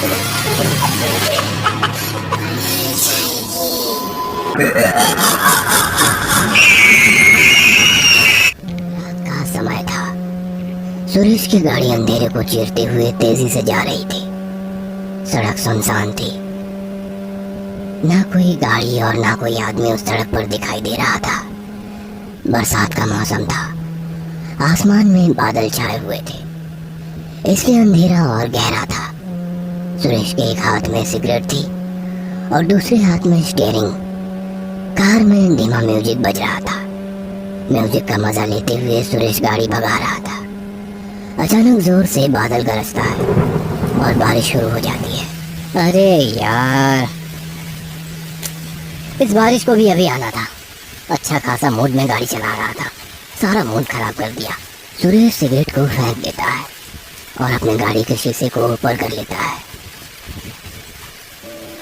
का समय था। सुरेश की गाड़ी अंधेरे को चीरते हुए तेजी से जा रही थी। सड़क सुनसान थी, ना कोई गाड़ी और ना कोई आदमी उस सड़क पर दिखाई दे रहा था। बरसात का मौसम था, आसमान में बादल छाए हुए थे, इसलिए अंधेरा और गहरा था। सुरेश के एक हाथ में सिगरेट थी और दूसरे हाथ में स्टीयरिंग। कार में धीमा म्यूजिक बज रहा था। म्यूजिक का मजा लेते हुए सुरेश गाड़ी भगा रहा था। अचानक जोर से बादल गरजता है और बारिश शुरू हो जाती है। अरे यार, इस बारिश को भी अभी आना था। अच्छा खासा मूड में गाड़ी चला रहा था, सारा मूड खराब कर दिया। सुरेश सिगरेट को फेंक देता है और अपने गाड़ी के शीशे को ऊपर कर लेता है।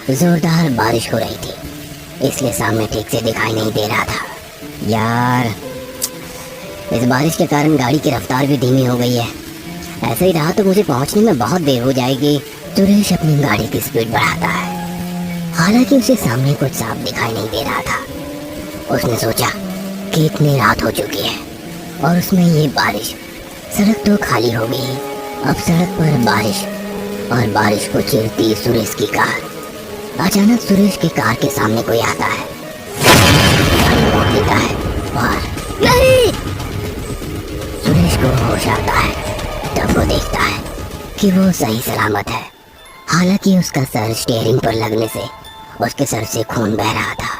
जोरदार बारिश हो रही थी, इसलिए सामने ठीक से दिखाई नहीं दे रहा था। यार, इस बारिश के कारण गाड़ी की रफ्तार भी धीमी हो गई है। ऐसे ही रहा तो मुझे पहुंचने में बहुत देर हो जाएगी। सुरेश अपनी गाड़ी की स्पीड बढ़ाता है, हालांकि उसे सामने कुछ साफ दिखाई नहीं दे रहा था। उसने सोचा कि इतनी रात हो चुकी है और उसमें ये बारिश, सड़क तो खाली हो गई। अब सड़क पर बारिश और बारिश को चीरती सुरेश की कार। अचानक सुरेश की कार के सामने कोई आता है, रोक देता है और नहीं! सुरेश को होश आता है, तब वो देखता है कि वो सही सलामत है। हालांकि उसका सर स्टीयरिंग पर लगने से उसके सर से खून बह रहा था।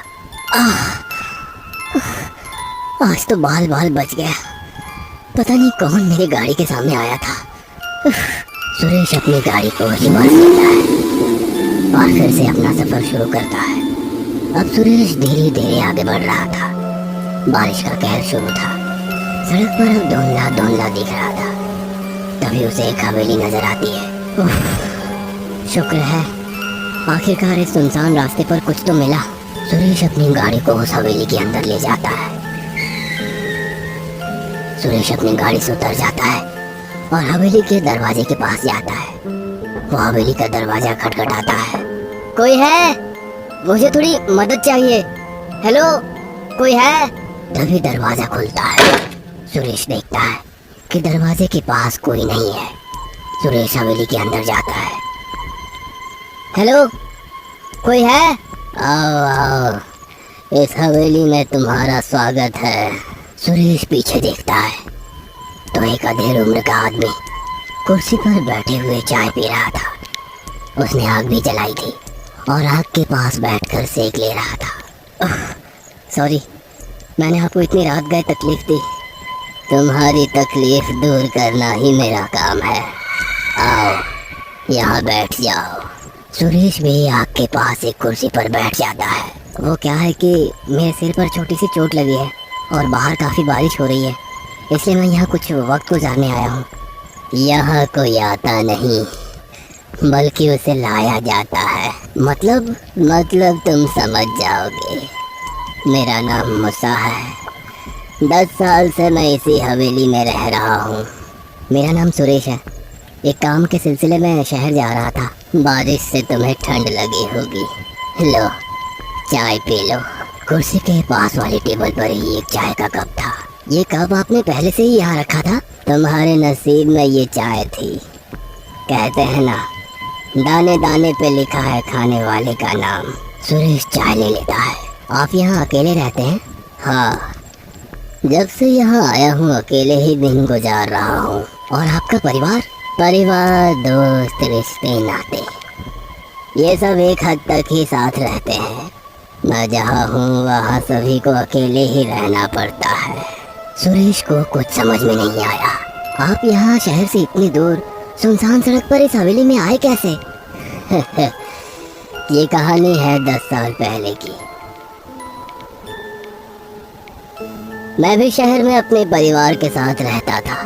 आज तो बाल बाल बच गया। पता नहीं कौन मेरी गाड़ी के सामने आया था। सुरेश अपनी गाड़ी को रिवर्स लेता है और फिर से अपना सफर शुरू करता है। अब सुरेश धीरे धीरे आगे बढ़ रहा था। बारिश का कहर शुरू था। सड़क पर अब धुंधला धुंधला दिख रहा था। तभी उसे एक हवेली नजर आती है। शुक्र है, आखिरकार इस सुनसान रास्ते पर कुछ तो मिला। सुरेश अपनी गाड़ी को उस हवेली के अंदर ले जाता है। सुरेश अपनी गाड़ी से उतर जाता है और हवेली के दरवाजे के पास जाता है। वो हवेली का दरवाजा खटखटाता है। कोई है? मुझे थोड़ी मदद चाहिए। हेलो, कोई है? तभी दरवाजा खुलता है। सुरेश देखता है कि दरवाजे के पास कोई नहीं है। सुरेश हवेली के अंदर जाता है। हेलो, कोई है? आओ आओ, इस हवेली में तुम्हारा स्वागत है। सुरेश पीछे देखता है तो एक अधेड़ उम्र का आदमी कुर्सी पर बैठे हुए चाय पी रहा था। उसने आग भी जलाई थी और आग के पास बैठकर सेक ले रहा था। सॉरी, मैंने आपको इतनी रात गए तकलीफ दी। तुम्हारी तकलीफ दूर करना ही मेरा काम है। आओ, यहाँ बैठ जाओ। सुरेश भी आग के पास एक कुर्सी पर बैठ जाता है। वो क्या है कि मेरे सिर पर छोटी सी चोट लगी है और बाहर काफ़ी बारिश हो रही है, इसलिए मैं यहाँ कुछ वक्त गुजारने आया हूँ। यहाँ कोई आता नहीं, बल्कि उसे लाया जाता है। मतलब तुम समझ जाओगे। मेरा नाम मूसा है। 10 साल से मैं इसी हवेली में रह रहा हूँ। मेरा नाम सुरेश है। एक काम के सिलसिले में शहर जा रहा था। बारिश से तुम्हें ठंड लगी होगी, लो चाय पी लो। कुर्सी के पास वाली टेबल पर ही एक चाय का कप था। ये कप आपने पहले से ही यहाँ रखा था? तुम्हारे नसीब में ये चाय थी। कहते हैं ना, दाने दाने पे लिखा है खाने वाले का नाम। सुरेश चाय ले लेता है। आप यहाँ अकेले रहते हैं? हाँ, जब से यहाँ आया हूँ अकेले ही दिन गुजार रहा हूँ। और आपका परिवार? परिवार, दोस्त, रिश्ते, नाते, ये सब एक हद तक ही साथ रहते हैं। मैं जहाँ हूँ वहाँ सभी को अकेले ही रहना पड़ता है। सुरेश को कुछ समझ में नहीं आया। आप यहाँ शहर से इतनी दूर सुनसान सड़क पर इस हवेली में आए कैसे? ये कहानी है 10 साल पहले की। मैं भी शहर में अपने परिवार के साथ रहता था।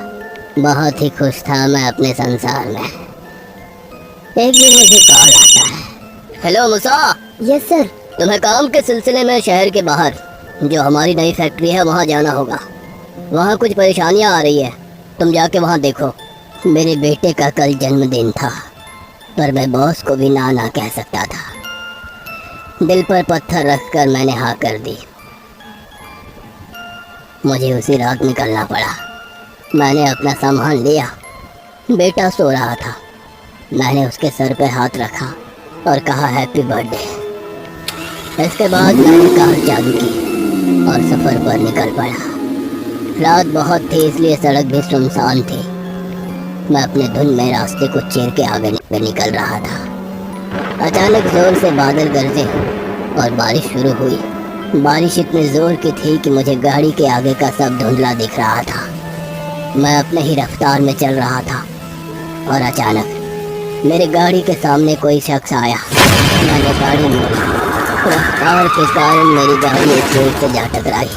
बहुत ही खुश था मैं अपने संसार में। एक दिन मुझे कॉल आता है। हेलो मूसा। Yes sir. तुम्हें काम के सिलसिले में शहर के बाहर जो हमारी नई फैक्ट्री है वहाँ जाना होगा। वहाँ कुछ परेशानियाँ आ रही है, तुम जाके वहाँ देखो। मेरे बेटे का कल जन्मदिन था, पर मैं बॉस को भी ना ना कह सकता था। दिल पर पत्थर रखकर मैंने हाँ कर दी। मुझे उसी रात निकलना पड़ा। मैंने अपना सामान लिया। बेटा सो रहा था। मैंने उसके सर पे हाथ रखा और कहा हैप्पी बर्थडे। इसके बाद मैंने कार चालू की और सफ़र पर निकल पड़ा। रात बहुत थी, इसलिए सड़क भी सुनसान थी। मैं अपने धुन में रास्ते को चीर के आगे निकल रहा था। अचानक जोर से बादल गरजे और बारिश शुरू हुई। बारिश इतनी जोर की थी कि मुझे गाड़ी के आगे का सब धुंधला दिख रहा था। मैं अपने ही रफ्तार में चल रहा था और अचानक मेरी गाड़ी के सामने कोई शख्स आया। मैंने गाड़ी मोड़ी। रफ्तार के कारण मेरी गाड़ी एक पेड़ से जा टकराई।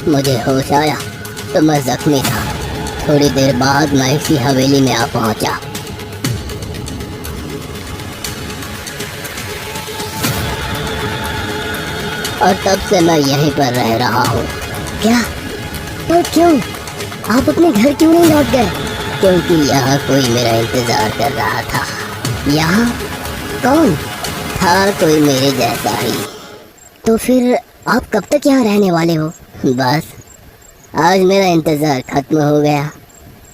मुझे होश आया तो मैं जख्मी था। थोड़ी देर बाद मैं इसी हवेली में आ पहुंचा। और तब से मैं यहीं पर रह रहा हूँ। क्या? और क्यों? आप अपने घर क्यों नहीं लौट गए? क्योंकि यहाँ कोई मेरा इंतजार कर रहा था। यहाँ कौन था? कोई मेरे जैसा ही। तो फिर आप कब तक यहाँ रहने वाले हो? बस आज मेरा इंतजार खत्म हो गया।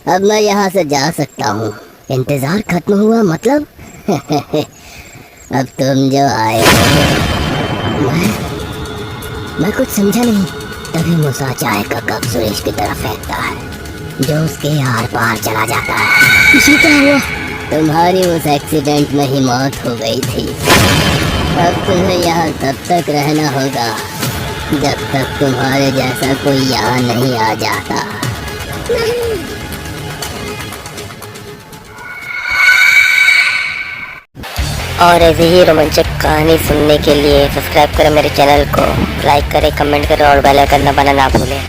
अब मैं यहाँ से जा सकता हूँ। इंतजार खत्म हुआ मतलब? अब तुम जो आए हो। मैं कुछ समझा नहीं। तभी मूसा चाय का कप सुरेश की तरफ फेंकता है, जो उसके आर पार चला जाता है। इसी क्या हुआ? तुम्हारी उस एक्सीडेंट में ही मौत हो गई थी। अब तुम्हें यहाँ तब तक रहना होगा जब तक तुम्हारे जैसा कोई यहाँ नहीं आ जाता। नहीं। और ऐसी ही रोमांचक कहानी सुनने के लिए सब्सक्राइब करें मेरे चैनल को, लाइक करें, कमेंट करें और बेल आइकन दबाना ना भूलें।